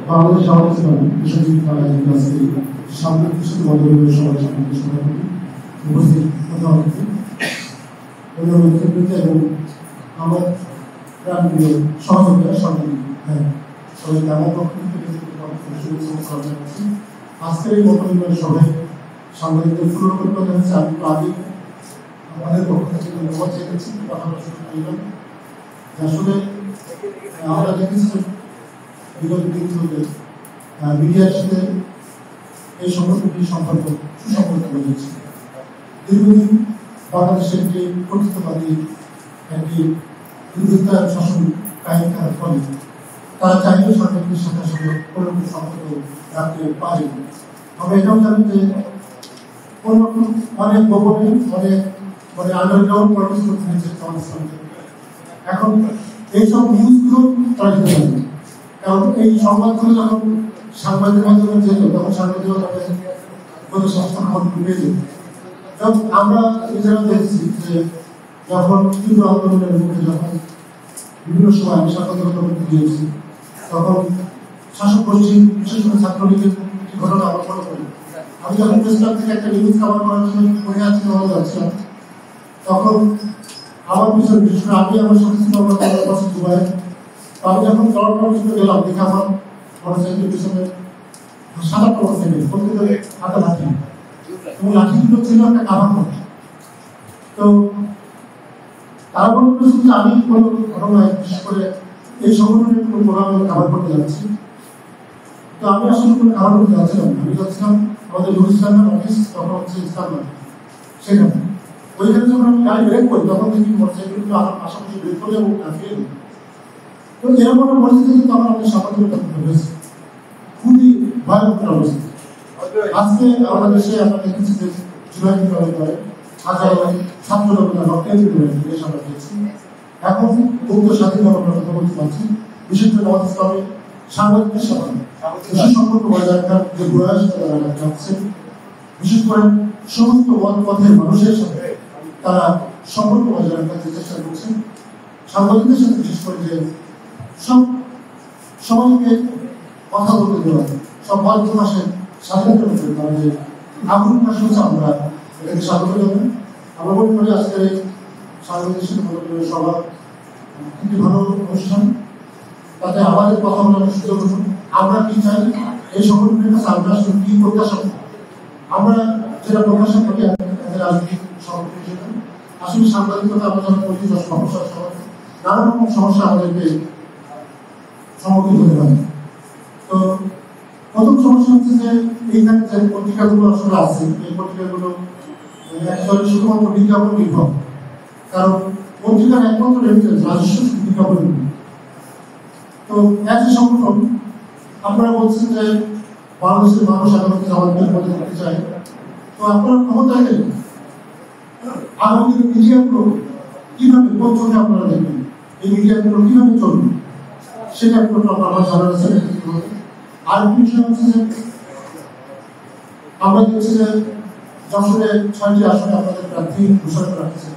বাংলাদেশ সমাজে পেশাজীবী খেলায় আজকে সাম্প্রতিক সাথে বদলের সবাই সামনে সভাপতি উপস্থিত প্রধানমন্ত্রী এবং আমার প্রাণপ্রিয় সহযোগিতা সরকারি সবাই আমার পক্ষ থেকে আজকের এই মতবিনিময় সভায় সাংবাদিকদের পূর্ণ হচ্ছে। আমি তো আগে আমাদের পক্ষ থেকে ধন্যবাদ চেয়েছি কথা বললাম। আসলে আমরা দেখেছি বিগত দিনগুলোতে মিডিয়ার সাথে এই সম্পর্কটি সুসম্পর্ক রয়েছে। দীর্ঘদিন বাংলাদেশের একটি কর্তৃত্ববাদী একটি দুর্বৃত্তার শাসন কায়েম থাকার ফলে তারা চাইলে সরকারের সাথে আসলে কোনো সম্পর্ক রাখতে পারে। আমরা এটাও জানি যে অনেক গোপনে অনেক আন্ডারগ্রাউন্ড পলিটিক্স করতে হয়েছে সমাজতন্ত্রে। এখন এইসব নিউজগুলো তারা দিতে পারে, কারণ এই সংবাদগুলো যখন সাংবাদিক মাধ্যমে যেত তখন সাংবাদিকরা তাদের কোনো সংস্থা খবর পেয়ে যেত। এবং আমরা নিজেরা দেখছি যে যখন তীব্র আন্দোলনের মুখে যখন বিভিন্ন সময় আমি স্বাধীনতা করতে গিয়েছি তখন শাসক গোষ্ঠী বিশেষ করে ছাত্রলীগের ঘটনা আমার মনে করি। আমি যখন প্রেস ক্লাব থেকে একটা নিউজ কাভার করার জন্য পড়ে আসতে হয়ে যাচ্ছিলাম তখন আমার পিছনে বিশেষ করে আমি আমার সাথে ছিল আমার বছর দুবাই। আমি যখন চলমান পিছনে গেলাম দেখে আমার মোটরসাইকেলের পিছনে 7-8টা মোটরসাইকেল প্রত্যেকের হাতে লাঠি এবং লাঠিগুলো ছিল একটা কাভার করা। তো তারা মনে করেছিল যে আমি কোনো ঘটনায় বিশেষ করে এই সংগঠনের কোনো প্রোগ্রামে কাভার করতে যাচ্ছি। তো আমি আসলে কোনো কাভার করতে যাচ্ছিলাম না, আমি যাচ্ছিলাম আমাদের ইসলামের অফিস তখন হচ্ছে ইসলাম সেখানে। ওইখানে যখন আমি গাড়ি ব্রেক করি তখন দেখি মোটরসাইকেলগুলো আমার পাশাপাশি ব্রেক করে এবং কাটিয়ে দিই। তো এরকম একটা পরিস্থিতি কিন্তু আমার আমাদের সামাজিক করতে হয়েছে, খুবই ভয়াবহ অবস্থা। আজকে আমাদের দেশে আমরা দেখেছি যে জুলাই বিপ্লবের পরে হাজার ছাত্র জনতা রক্তের দেশ আমরা পেয়েছি। এখন মুক্ত স্বাধীনভাবে আমরা কথা বলতে পারছি। বিশেষ করে আমাদের ইসলামে সাংবাদিকদের সাথে সম্পর্ক বজায় রাখার যে প্রয়াস তারা রাখছে, বিশেষ করে সমস্ত পথের মানুষের সাথে তারা সম্পর্ক বজায় রাখার যে চেষ্টা করছেন। সাংবাদিকদের সাথে বিশেষ করে যে সবাইকে কথা বলতে দেওয়া, সব মত প্রকাশের স্বাধীনতা করতে তারা যে আগ্রহ প্রকাশ হচ্ছে আমরা এটাকে স্বাগত জানাই। আমরা মনে করি আজকের এই সাংবাদিকদের সাথে সভা একটি ভালো অনুষ্ঠান, তাতে আমাদের কথা বলার সুযোগ হতো। আমরা কি চাই এই সংগঠনের কাছে আমরা আসলে কি প্রত্যাশা করি, আমরা যেটা প্রত্যাশা করি রাজনৈতিক সংগঠন হিসেবে আসলে সাংবাদিকতা আমরা যখন করি সমস্যার সময় নানা রকম সমস্যা আমাদেরকে সম্মুখীন হতে পারে। তো প্রথম সমস্যা হচ্ছে যে এইখানে যে পত্রিকাগুলো আসলে আছে এই পত্রিকাগুলো অ্যাকচুয়ালি শুধুমাত্র বিজ্ঞাপন নির্ভর, কারণ পত্রিকার একমাত্র রেমিটেন্স রাজস্ব বিজ্ঞাপন। তো এক সংগঠন আপনারা বলছেন যে বাংলাদেশের মানুষ আগামীতে আমাদের মধ্যে থাকতে চায়, তো আপনারা ক্ষমতায় গেলেন আগামী মিডিয়াগুলো কিভাবে কোন চোখে আপনারা দেখবেন, এই মিডিয়াগুলো কিভাবে চলবে সেটা একটু আমার জানার আছে। আর বিষয় হচ্ছে যে আমরা দেখছি যে যশোরে 6টি আসনে আপনাদের প্রার্থী ঘোষণা করা হয়েছে।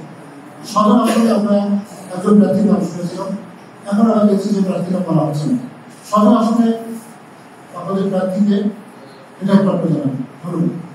সদর আসনে আমরা একজন প্রার্থীর নাম শুনেছিলাম, এখন আমরা দেখছি যে প্রার্থীরা করা হচ্ছে না। সদর আসনে আপনাদের প্রার্থীকে এটা একটু আপনি জানান। ধন্যবাদ।